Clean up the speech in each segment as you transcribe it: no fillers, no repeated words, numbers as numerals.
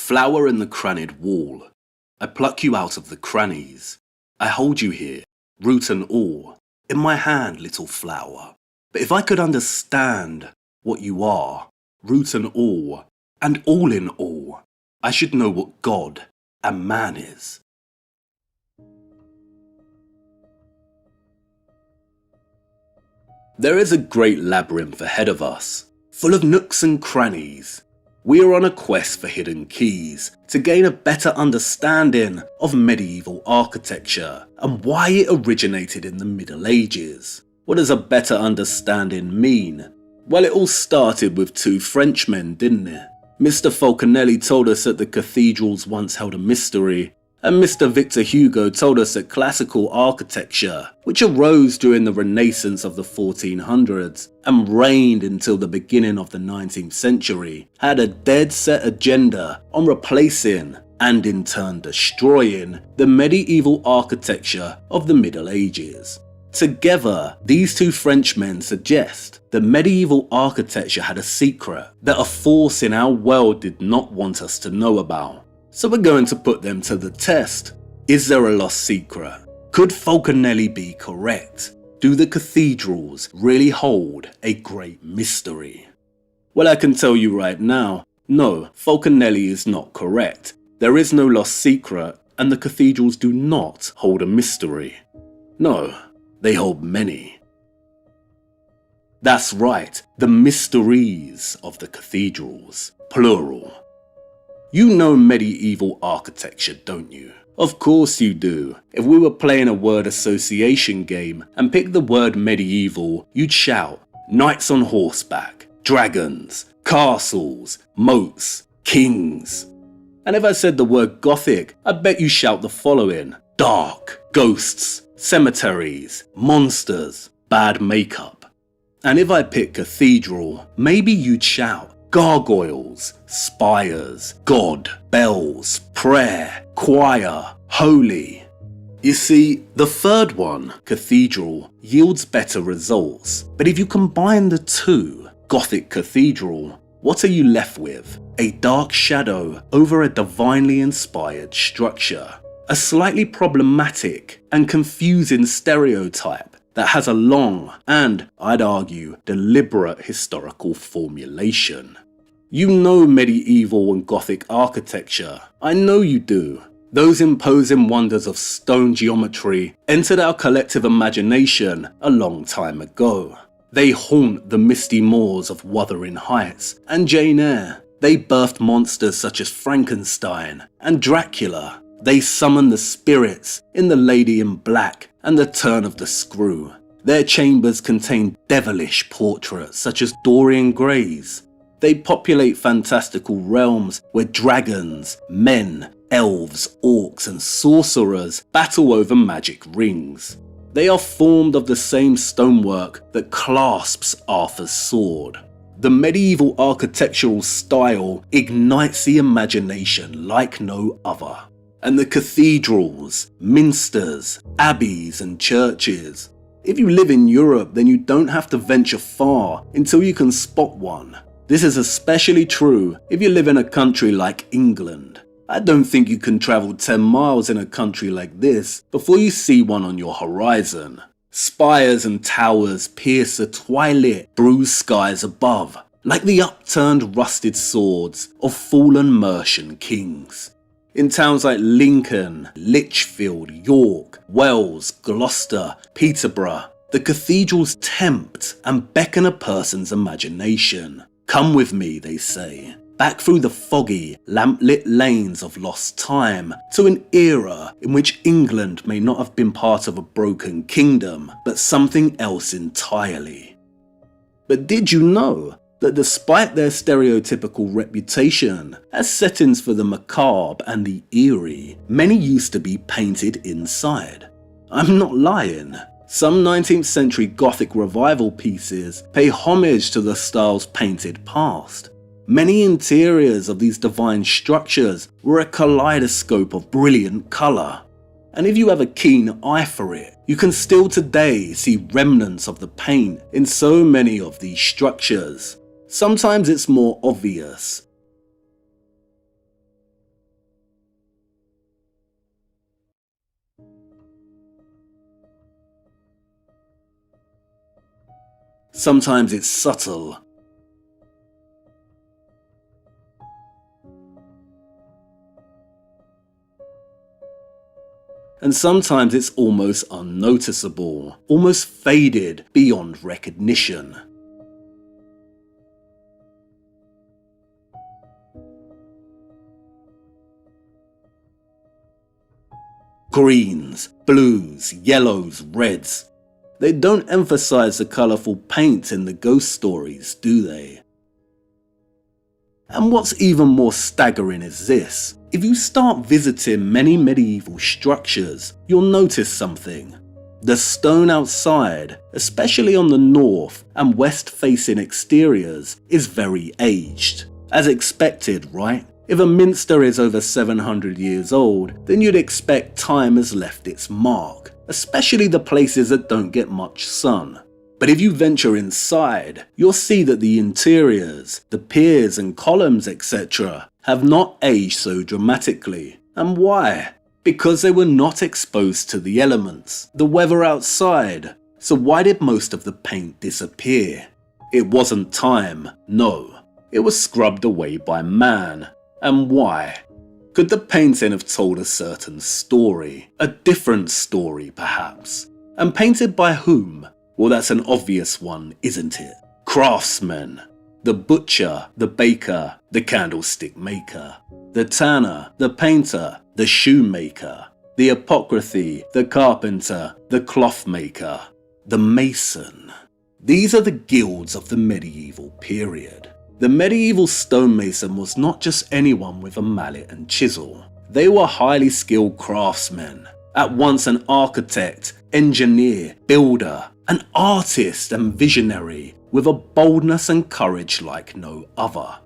flower in the crannied wall. I pluck you out of the crannies. I hold you here, root and all, in my hand, little flower. But if I could understand what you are, root and all in all, I should know what God and man is. There is a great labyrinth ahead of us, full of nooks and crannies. We are on a quest for hidden keys to gain a better understanding of medieval architecture and why it originated in the Middle Ages. What does a better understanding mean? Well, it all started with two Frenchmen, didn't it? Mr. Falconelli told us that the cathedrals once held a mystery, and Mr. Victor Hugo told us that classical architecture, which arose during the Renaissance of the 1400s and reigned until the beginning of the 19th century, had a dead set agenda on replacing and in turn destroying the medieval architecture of the Middle Ages. Together, these two Frenchmen suggest that medieval architecture had a secret that a force in our world did not want us to know about. So we're going to put them to the test. Is there a lost secret? Could Falconelli be correct? Do the cathedrals really hold a great mystery? Well, I can tell you right now, no, Falconelli is not correct. There is no lost secret, and the cathedrals do not hold a mystery. No, they hold many. That's right, the mysteries of the cathedrals, plural. You know medieval architecture, don't you? Of course you do. If we were playing a word association game and picked the word medieval, you'd shout knights on horseback, dragons, castles, moats, kings. And if I said the word Gothic, I bet you shout the following: dark, ghosts, cemeteries, monsters, bad makeup. And if I pick cathedral, maybe you'd shout gargoyles, spires, God, bells, prayer, choir, holy. You see, the third one, cathedral, yields better results. But if you combine the two, Gothic cathedral, what are you left with? A dark shadow over a divinely inspired structure. A slightly problematic and confusing stereotype that has a long and, I'd argue, deliberate historical formulation. You know medieval and Gothic architecture. I know you do. Those imposing wonders of stone geometry entered our collective imagination a long time ago. They haunt the misty moors of Wuthering Heights and Jane Eyre. They birthed monsters such as Frankenstein and Dracula. They summon the spirits in The Lady in Black and The Turn of the Screw. Their chambers contain devilish portraits such as Dorian Gray's. They populate fantastical realms where dragons, men, elves, orcs and sorcerers battle over magic rings. They are formed of the same stonework that clasps Arthur's sword. The medieval architectural style ignites the imagination like no other. And the cathedrals, minsters, abbeys and churches. If you live in Europe, then you don't have to venture far until you can spot one. This is especially true if you live in a country like England. I don't think you can travel 10 miles in a country like this before you see one on your horizon. Spires and towers pierce the twilit, bruised skies above, like the upturned rusted swords of fallen Mercian kings. In towns like Lincoln, Lichfield, York, Wells, Gloucester, Peterborough, the cathedrals tempt and beckon a person's imagination. Come with me, they say, back through the foggy, lamp-lit lanes of lost time to an era in which England may not have been part of a broken kingdom, but something else entirely. But did you know that despite their stereotypical reputation as settings for the macabre and the eerie, many used to be painted inside? I'm not lying. Some 19th century Gothic revival pieces pay homage to the style's painted past. Many interiors of these divine structures were a kaleidoscope of brilliant colour. And if you have a keen eye for it, you can still today see remnants of the paint in so many of these structures. Sometimes it's more obvious. Sometimes it's subtle. And sometimes it's almost unnoticeable, almost faded beyond recognition. Greens, blues, yellows, reds. They don't emphasize the colourful paint in the ghost stories, do they? And what's even more staggering is this. If you start visiting many medieval structures, you'll notice something. The stone outside, especially on the north and west facing exteriors, is very aged. As expected, right? If a minster is over 700 years old, then you'd expect time has left its mark, especially the places that don't get much sun. But if you venture inside, you'll see that the interiors, the piers and columns, etc., have not aged so dramatically. And why? Because they were not exposed to the elements, the weather outside. So why did most of the paint disappear? It wasn't time, no. It was scrubbed away by man. And why? Could the painting have told a certain story? A different story, perhaps? And painted by whom? Well, that's an obvious one, isn't it? Craftsmen. The butcher, the baker, the candlestick maker, the tanner, the painter, the shoemaker, the apothecary, the carpenter, the cloth maker, the mason. These are the guilds of the medieval period. The medieval stonemason was not just anyone with a mallet and chisel. They were highly skilled craftsmen, at once an architect, engineer, builder, an artist and visionary, with a boldness and courage like no other.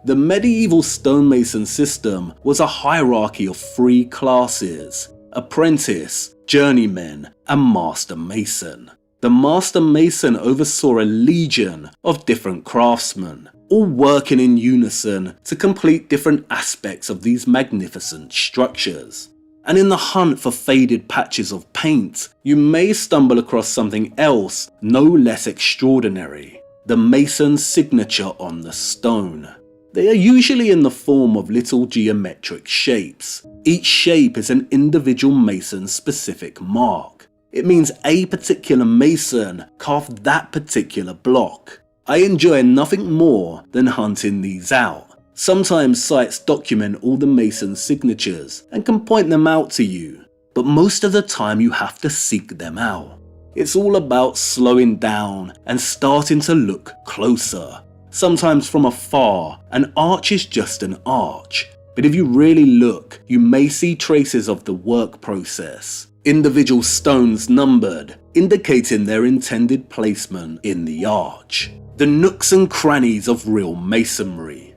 The medieval stonemason system was a hierarchy of three classes: apprentice, journeyman, and master mason. The master mason oversaw a legion of different craftsmen, all working in unison to complete different aspects of these magnificent structures. And in the hunt for faded patches of paint, you may stumble across something else no less extraordinary: the mason's signature on the stone. They are usually in the form of little geometric shapes. Each shape is an individual mason's specific mark. It means a particular mason carved that particular block. I enjoy nothing more than hunting these out. Sometimes sites document all the mason's signatures and can point them out to you, but most of the time you have to seek them out. It's all about slowing down and starting to look closer. Sometimes from afar, an arch is just an arch, but if you really look, you may see traces of the work process. Individual stones numbered, indicating their intended placement in the arch. The nooks and crannies of real masonry.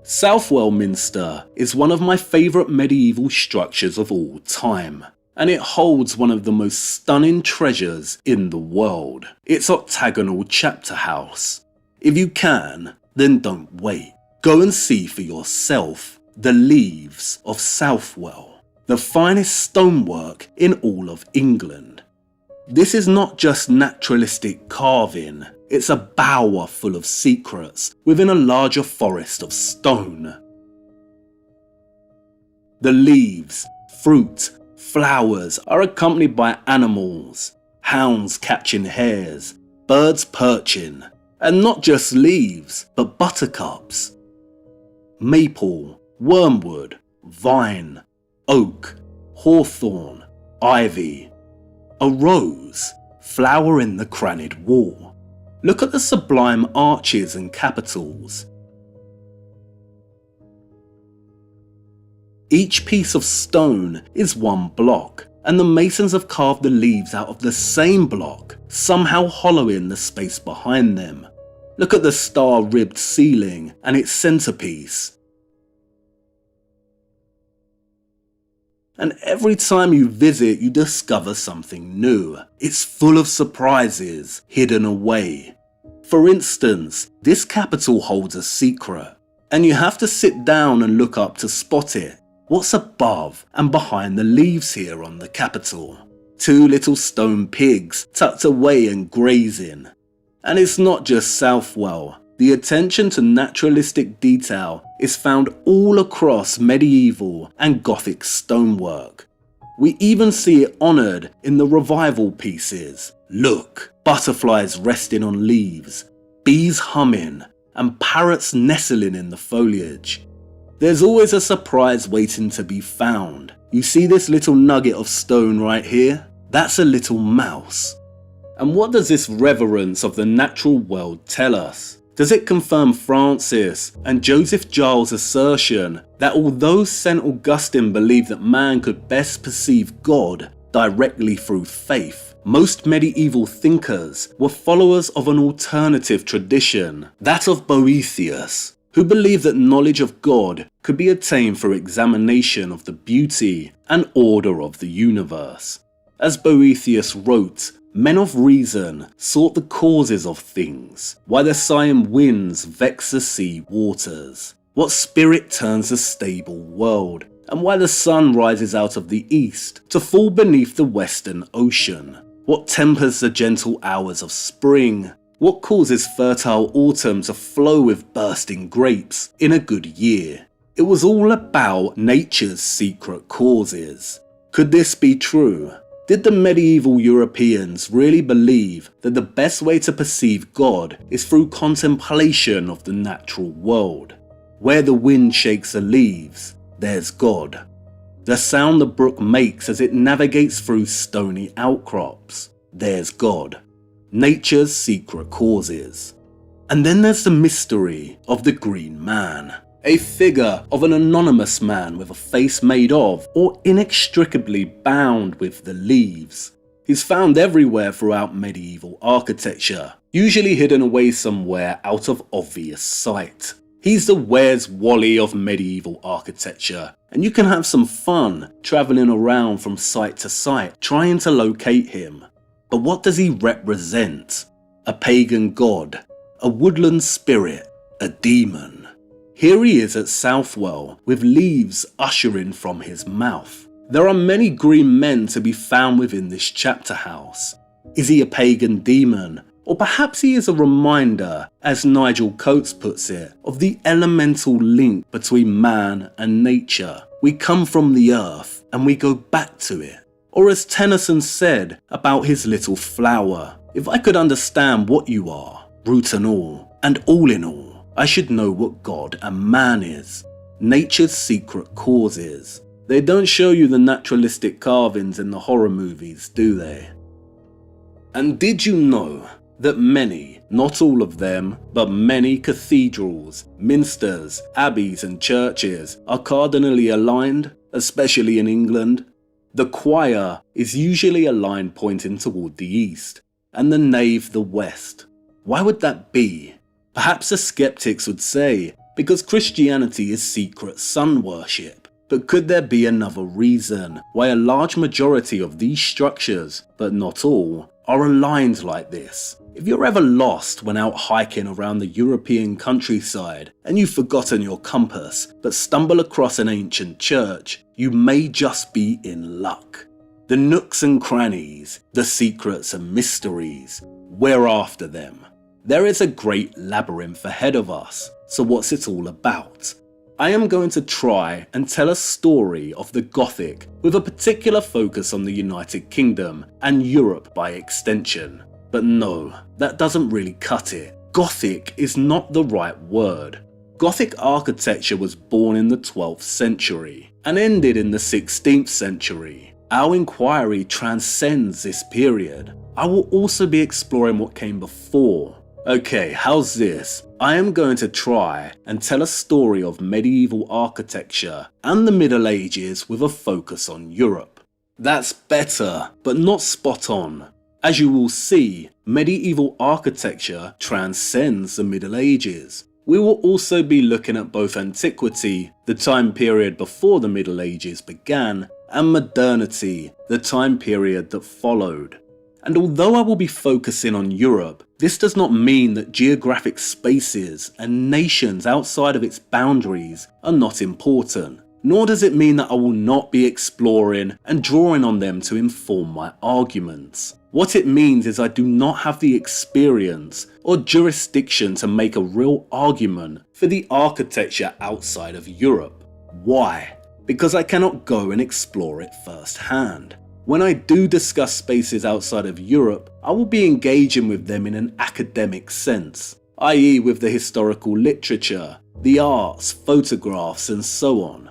Southwell Minster is one of my favourite medieval structures of all time, and it holds one of the most stunning treasures in the world: its octagonal chapter house. If you can, then don't wait. Go and see for yourself the Leaves of Southwell, the finest stonework in all of England. This is not just naturalistic carving, it's a bower full of secrets within a larger forest of stone. The leaves, fruit, flowers are accompanied by animals, hounds catching hares, birds perching, and not just leaves, but buttercups, maple, wormwood, vine, oak, hawthorn, ivy, a rose, flower in the crannied wall. Look at the sublime arches and capitals. Each piece of stone is one block, and the masons have carved the leaves out of the same block, somehow hollowing the space behind them. Look at the star-ribbed ceiling and its centerpiece. And every time you visit, you discover something new. It's full of surprises hidden away. For instance, this capital holds a secret, and you have to sit down and look up to spot it. What's above and behind the leaves here on the capital? Two little stone pigs tucked away and grazing. And it's not just Southwell. The attention to naturalistic detail is found all across medieval and Gothic stonework. We even see it honoured in the revival pieces. Look, butterflies resting on leaves, bees humming, and parrots nestling in the foliage. There's always a surprise waiting to be found. You see this little nugget of stone right here? That's a little mouse. And what does this reverence of the natural world tell us? Does it confirm Francis and Joseph Giles' assertion that although St. Augustine believed that man could best perceive God directly through faith, most medieval thinkers were followers of an alternative tradition, that of Boethius, who believed that knowledge of God could be attained through examination of the beauty and order of the universe. As Boethius wrote, men of reason sought the causes of things, why the sighing winds vex the sea waters, what spirit turns a stable world, and why the sun rises out of the east to fall beneath the western ocean, what tempers the gentle hours of spring, what causes fertile autumn to flow with bursting grapes in a good year. It was all about nature's secret causes. Could this be true? Did the medieval Europeans really believe that the best way to perceive God is through contemplation of the natural world? Where the wind shakes the leaves, there's God. The sound the brook makes as it navigates through stony outcrops, there's God. Nature's secret causes. And then there's the mystery of the Green Man. A figure of an anonymous man with a face made of or inextricably bound with the leaves. He's found everywhere throughout medieval architecture, usually hidden away somewhere out of obvious sight. He's the Where's Wally of medieval architecture, and you can have some fun travelling around from site to site trying to locate him. But what does he represent? A pagan god, a woodland spirit, a demon. Here he is at Southwell, with leaves ushering from his mouth. There are many green men to be found within this chapter house. Is he a pagan demon? Or perhaps he is a reminder, as Nigel Coates puts it, of the elemental link between man and nature. We come from the earth and we go back to it. Or as Tennyson said about his little flower, if I could understand what you are, root and all in all, I should know what God and man is. Nature's secret causes. They don't show you the naturalistic carvings in the horror movies, do they? And did you know that many, not all of them, but many cathedrals, minsters, abbeys and churches are cardinally aligned, especially in England? The choir is usually a line pointing toward the east, and the nave the west. Why would that be? Perhaps the skeptics would say, because Christianity is secret sun worship. But could there be another reason why a large majority of these structures, but not all, are aligned like this? If you're ever lost when out hiking around the European countryside and you've forgotten your compass but stumble across an ancient church, you may just be in luck. The nooks and crannies, the secrets and mysteries, we're after them. There is a great labyrinth ahead of us, so what's it all about? I am going to try and tell a story of the Gothic with a particular focus on the United Kingdom and Europe by extension. But no, that doesn't really cut it. Gothic is not the right word. Gothic architecture was born in the 12th century and ended in the 16th century. Our inquiry transcends this period. I will also be exploring what came before. Okay, how's this? I am going to try and tell a story of medieval architecture and the Middle Ages with a focus on Europe. That's better, but not spot on. As you will see, medieval architecture transcends the Middle Ages. We will also be looking at both antiquity, the time period before the Middle Ages began, and modernity, the time period that followed. And although I will be focusing on Europe, this does not mean that geographic spaces and nations outside of its boundaries are not important, nor does it mean that I will not be exploring and drawing on them to inform my arguments. What it means is I do not have the experience or jurisdiction to make a real argument for the architecture outside of Europe. Why? Because I cannot go and explore it firsthand. When I do discuss spaces outside of Europe, I will be engaging with them in an academic sense, i.e. with the historical literature, the arts, photographs and so on.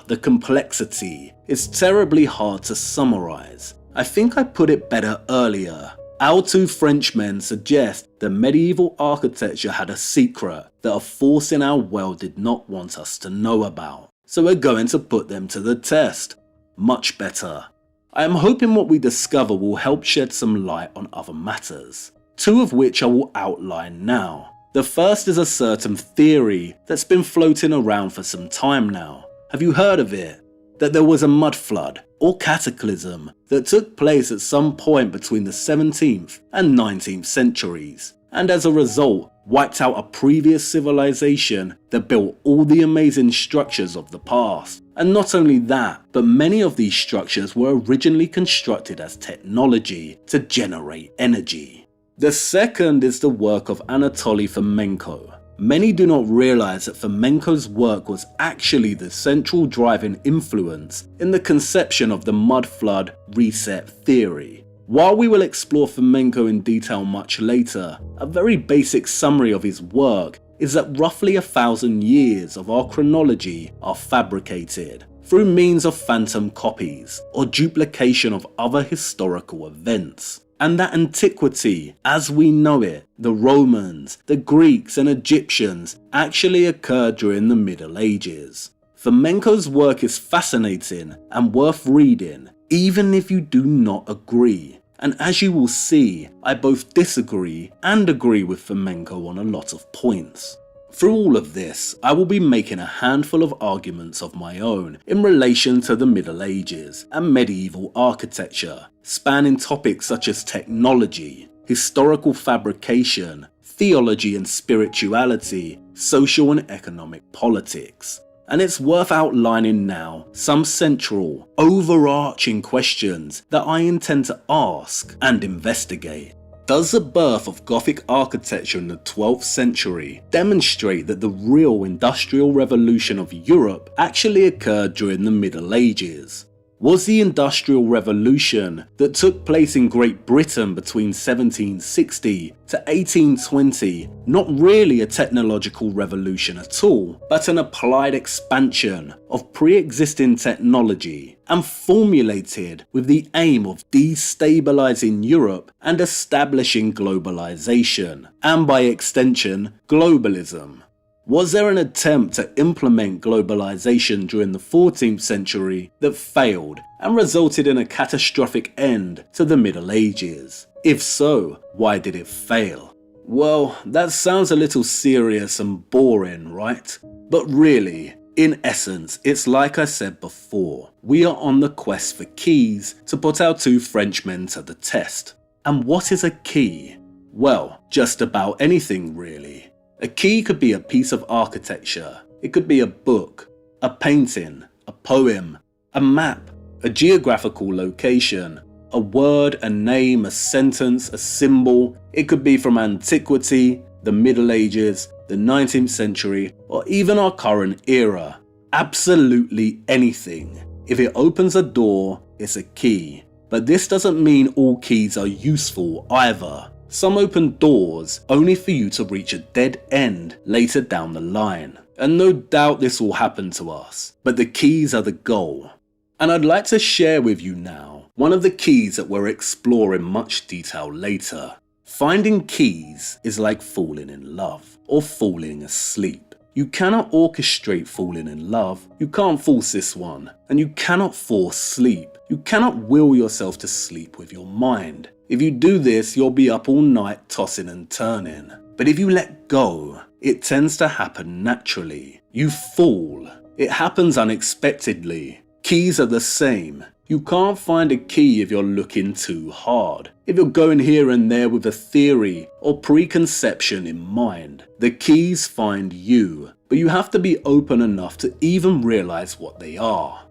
The complexity is terribly hard to summarize. I think I put it better earlier. Our two Frenchmen suggest that medieval architecture had a secret that a force in our world did not want us to know about. So we're going to put them to the test. Much better. I am hoping what we discover will help shed some light on other matters, two of which I will outline now. The first is a certain theory that's been floating around for some time now. Have you heard of it? That there was a mud flood or cataclysm that took place at some point between the 17th and 19th centuries, and as a result wiped out a previous civilization that built all the amazing structures of the past. And not only that, but many of these structures were originally constructed as technology to generate energy. The second is the work of Anatoly Fomenko. Many do not realize that Fomenko's work was actually the central driving influence in the conception of the mud flood reset theory. While we will explore Fomenko in detail much later, a very basic summary of his work is that roughly 1,000 years of our chronology are fabricated through means of phantom copies or duplication of other historical events. And that antiquity, as we know it, the Romans, the Greeks and Egyptians, actually occurred during the Middle Ages. Fomenko's work is fascinating and worth reading, even if you do not agree. And as you will see, I both disagree and agree with Fomenko on a lot of points. Through all of this, I will be making a handful of arguments of my own in relation to the Middle Ages and medieval architecture, spanning topics such as technology, historical fabrication, theology and spirituality, social and economic politics. And it's worth outlining now some central, overarching questions that I intend to ask and investigate. Does the birth of Gothic architecture in the 12th century demonstrate that the real industrial revolution of Europe actually occurred during the Middle Ages? Was the Industrial Revolution that took place in Great Britain between 1760 to 1820 not really a technological revolution at all, but an applied expansion of pre-existing technology and formulated with the aim of destabilizing Europe and establishing globalization, and by extension, globalism? Was there an attempt to implement globalization during the 14th century that failed and resulted in a catastrophic end to the Middle Ages? If so, why did it fail? Well, that sounds a little serious and boring, right? But really, in essence, it's like I said before, we are on the quest for keys to put our two Frenchmen to the test. And what is a key? Well, just about anything really. A key could be a piece of architecture, it could be a book, a painting, a poem, a map, a geographical location, a word, a name, a sentence, a symbol. It could be from antiquity, the Middle Ages, the 19th century, or even our current era. Absolutely anything. If it opens a door, it's a key. But this doesn't mean all keys are useful either. Some open doors only for you to reach a dead end later down the line. And no doubt this will happen to us, but the keys are the goal. And I'd like to share with you now one of the keys that we'll explore in much detail later. Finding keys is like falling in love or falling asleep. You cannot orchestrate falling in love, you can't force this one, and you cannot force sleep. You cannot will yourself to sleep with your mind. If you do this, you'll be up all night tossing and turning. But if you let go, it tends to happen naturally. You fall. It happens unexpectedly. Keys are the same. You can't find a key if you're looking too hard. If you're going here and there with a theory or preconception in mind, the keys find you. But you have to be open enough to even realize what they are.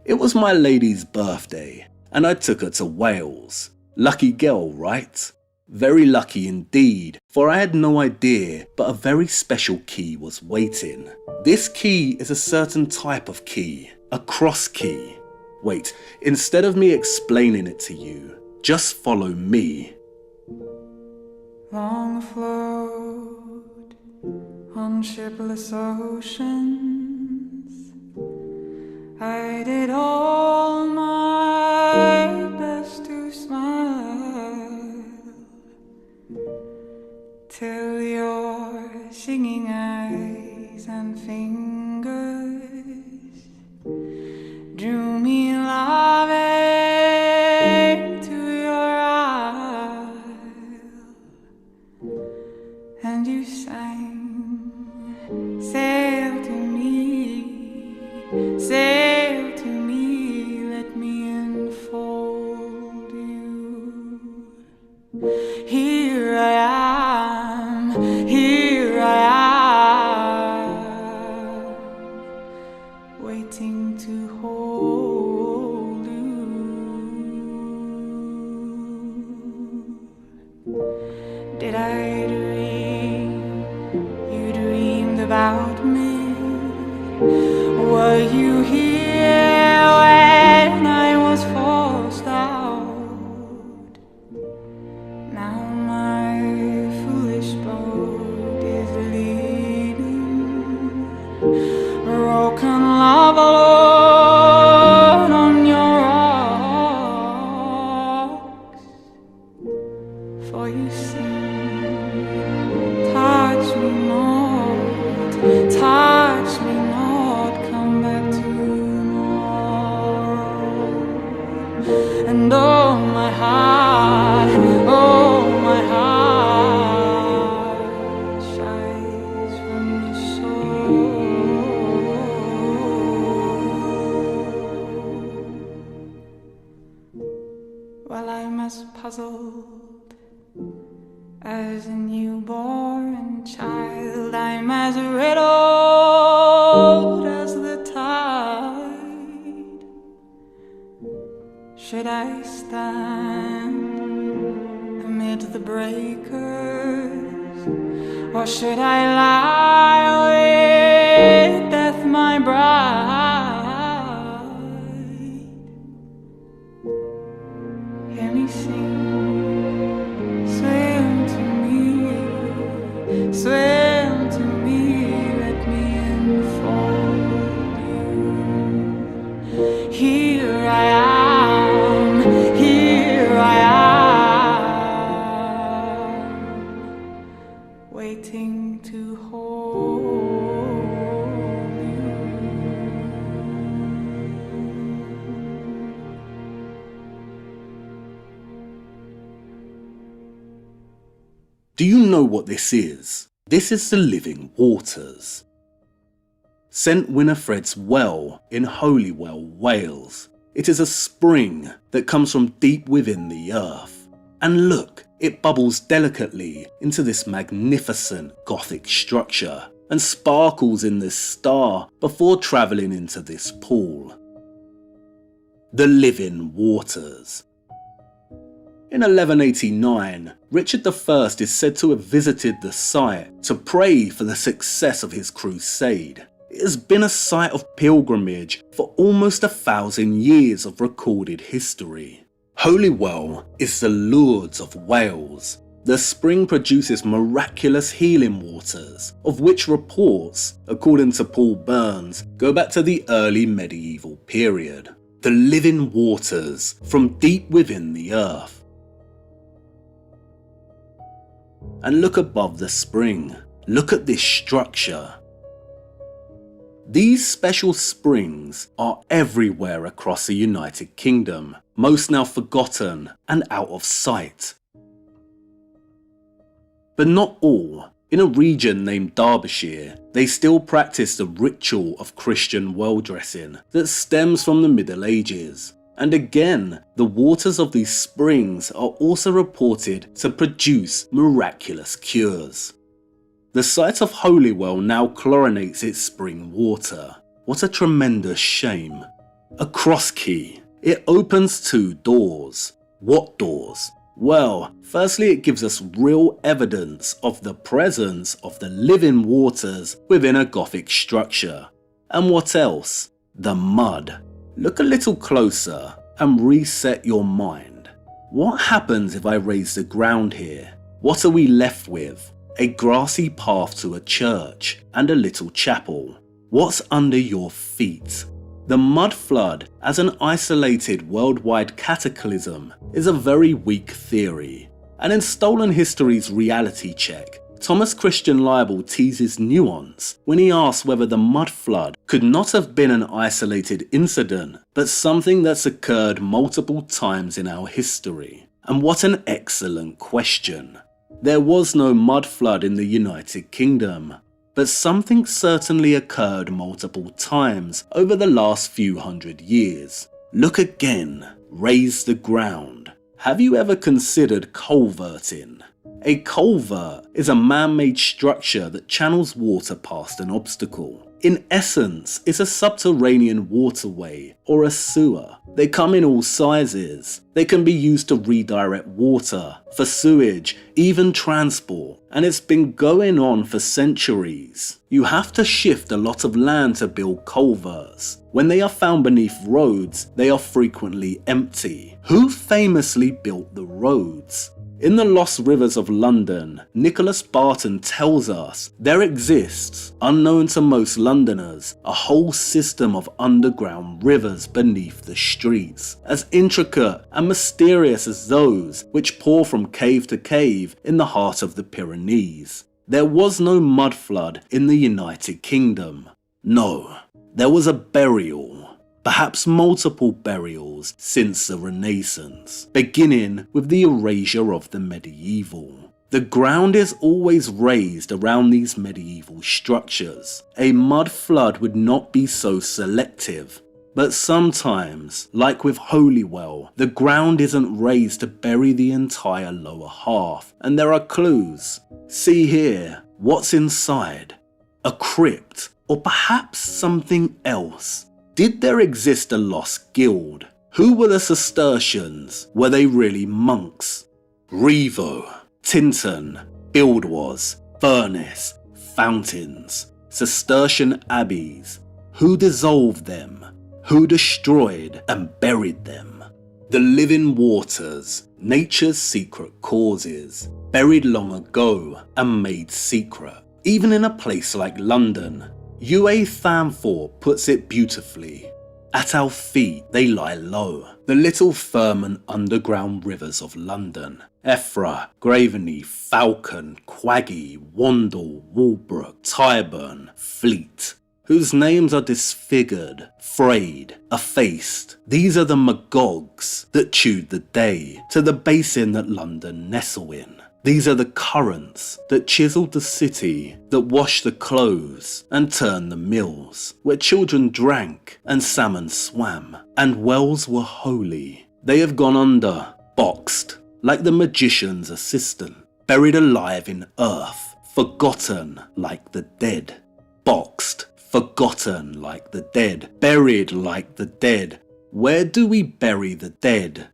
It was my lady's birthday, and I took her to Wales. Lucky girl, right? Very lucky indeed, for I had no idea, but a very special key was waiting. This key is a certain type of key, a cross key. Wait, instead of me explaining it to you, just follow me. Long afloat on shipless oceans, I did all my best to smile, till your singing eyes and fingers drew me loving to your isle, and you sang, sail to me, sail to me, let me enfold you. Here I am, waiting to hold you. Did I dream you dreamed about me? Were you here when I was forced out? Now my foolish boat is leaning, broken love alone on your rocks. For you sing, touch me not, come back tomorrow. And oh my heart shies from the soul. Well, I'm as puzzled as a newborn child, I'm as riddled as the tide. Should I stand amid the breakers, or should I lie with death my bride? Hear me sing, swim to me, let me enfold you. Here I am, waiting to hold you. Do you know what this is? This is the living waters. St Winifred's Well in Holywell, Wales. It is a spring that comes from deep within the earth. And look, it bubbles delicately into this magnificent Gothic structure and sparkles in this star before travelling into this pool. The living waters. In 1189, Richard I is said to have visited the site to pray for the success of his crusade. It has been a site of pilgrimage for almost 1,000 years of recorded history. Holywell is the Lourdes of Wales. The spring produces miraculous healing waters, of which reports, according to Paul Burns, go back to the early medieval period. The living waters from deep within the earth. And look above the spring. Look at this structure. These special springs are everywhere across the United Kingdom, most now forgotten and out of sight. But not all. In a region named Derbyshire, they still practice the ritual of Christian well dressing that stems from the Middle Ages. And again, the waters of these springs are also reported to produce miraculous cures. The site of Holywell now chlorinates its spring water. What a tremendous shame. A cross key. It opens two doors. What doors? Well, firstly it gives us real evidence of the presence of the living waters within a Gothic structure. And what else? The mud. Look a little closer and reset your mind. What happens if I raise the ground here? What are we left with? A grassy path to a church and a little chapel. What's under your feet? The mud flood as an isolated worldwide cataclysm is a very weak theory, and in Stolen History's reality check, Thomas Christian Leibel teases nuance when he asks whether the mud flood could not have been an isolated incident, but something that's occurred multiple times in our history. And what an excellent question. There was no mud flood in the United Kingdom, but something certainly occurred multiple times over the last few hundred years. Look again, raise the ground. Have you ever considered culverting? A culvert is a man-made structure that channels water past an obstacle. In essence, it's a subterranean waterway or a sewer. They come in all sizes. They can be used to redirect water, for sewage, even transport, and it's been going on for centuries. You have to shift a lot of land to build culverts. When they are found beneath roads, they are frequently empty. Who famously built the roads? In The Lost Rivers of London, Nicholas Barton tells us there exists, unknown to most Londoners, a whole system of underground rivers beneath the streets, as intricate and mysterious as those which pour from cave to cave in the heart of the Pyrenees. There was no mud flood in the United Kingdom. No, there was a burial. Perhaps multiple burials since the Renaissance, beginning with the erasure of the medieval. The ground is always raised around these medieval structures. A mud flood would not be so selective, but sometimes, like with Holywell, the ground isn't raised to bury the entire lower half, and there are clues. See here, what's inside? A crypt, or perhaps something else. Did there exist a lost guild? Who were the Cistercians? Were they really monks? Revo, Tintern, Buildwas, Furnace, Fountains, Cistercian abbeys. Who dissolved them? Who destroyed and buried them? The living waters, nature's secret causes, buried long ago and made secret. Even in a place like London, UA Thamthorpe puts it beautifully. At our feet they lie low, the little firm and underground rivers of London. Effra, Graveney, Falcon, Quaggy, Wandle, Walbrook, Tyburn, Fleet, whose names are disfigured, frayed, effaced. These are the magogs that chewed the day to the basin that London nestle in. These are the currents that chiseled the city, that washed the clothes and turned the mills, where children drank and salmon swam, and wells were holy. They have gone under, boxed, like the magician's assistant, buried alive in earth, forgotten like the dead. Boxed, forgotten like the dead, buried like the dead. Where do we bury the dead?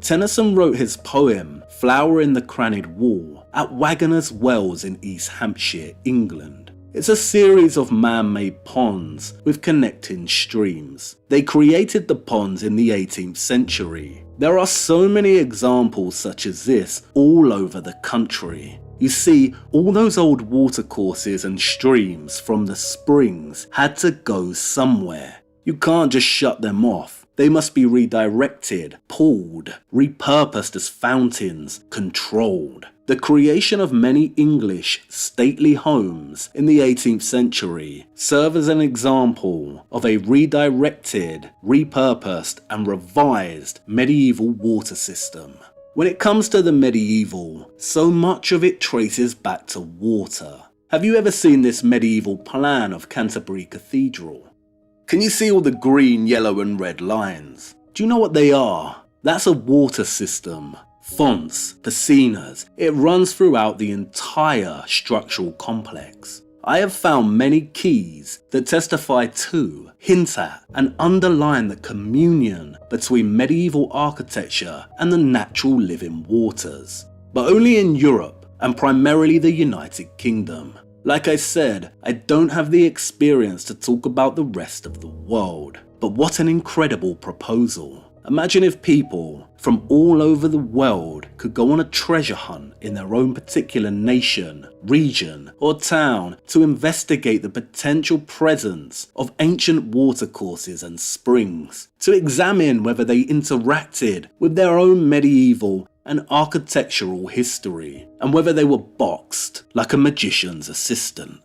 Tennyson wrote his poem Flower in the Crannied Wall at Wagoner's Wells in East Hampshire, England. It's a series of man-made ponds with connecting streams. They created the ponds in the 18th century. There are so many examples such as this all over the country. You see, all those old watercourses and streams from the springs had to go somewhere. You can't just shut them off. They must be redirected, pulled, repurposed as fountains, controlled. The creation of many English stately homes in the 18th century serve as an example of a redirected, repurposed and revised medieval water system. When it comes to the medieval, so much of it traces back to water. Have you ever seen this medieval plan of Canterbury Cathedral? Can you see all the green, yellow and red lines? Do you know what they are? That's a water system. Fonts, piscinas, it runs throughout the entire structural complex. I have found many keys that testify to, hint at, and underline the communion between medieval architecture and the natural living waters, but only in Europe and primarily the United Kingdom. Like I said, I don't have the experience to talk about the rest of the world, but what an incredible proposal. Imagine if people from all over the world could go on a treasure hunt in their own particular nation, region, or town to investigate the potential presence of ancient watercourses and springs, to examine whether they interacted with their own medieval and architectural history, and whether they were boxed like a magician's assistant.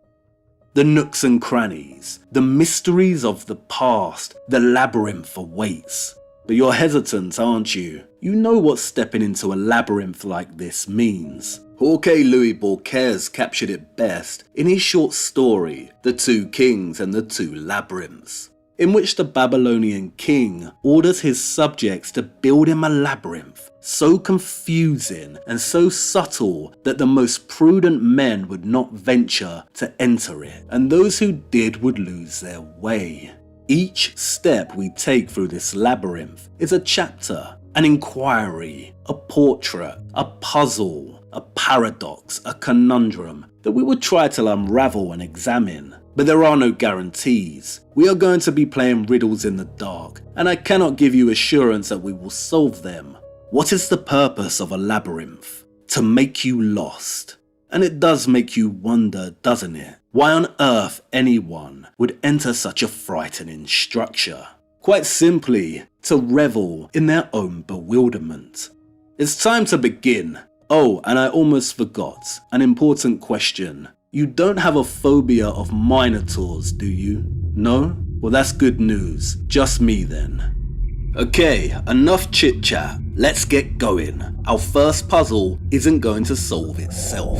The nooks and crannies, the mysteries of the past, the labyrinth awaits. But you're hesitant, aren't you? You know what stepping into a labyrinth like this means. Jorge Luis Borges captured it best in his short story, The Two Kings and the Two Labyrinths, in which the Babylonian king orders his subjects to build him a labyrinth so confusing and so subtle that the most prudent men would not venture to enter it, and those who did would lose their way. Each step we take through this labyrinth is a chapter, an inquiry, a portrait, a puzzle, a paradox, a conundrum that we would try to unravel and examine. But there are no guarantees. We are going to be playing riddles in the dark, and I cannot give you assurance that we will solve them. What is the purpose of a labyrinth? To make you lost. And it does make you wonder, doesn't it? Why on earth anyone would enter such a frightening structure? Quite simply, to revel in their own bewilderment. It's time to begin. Oh, and I almost forgot, an important question. You don't have a phobia of minotaurs, do you? No? Well, that's good news. Just me then. Okay, enough chit-chat. Let's get going. Our first puzzle isn't going to solve itself.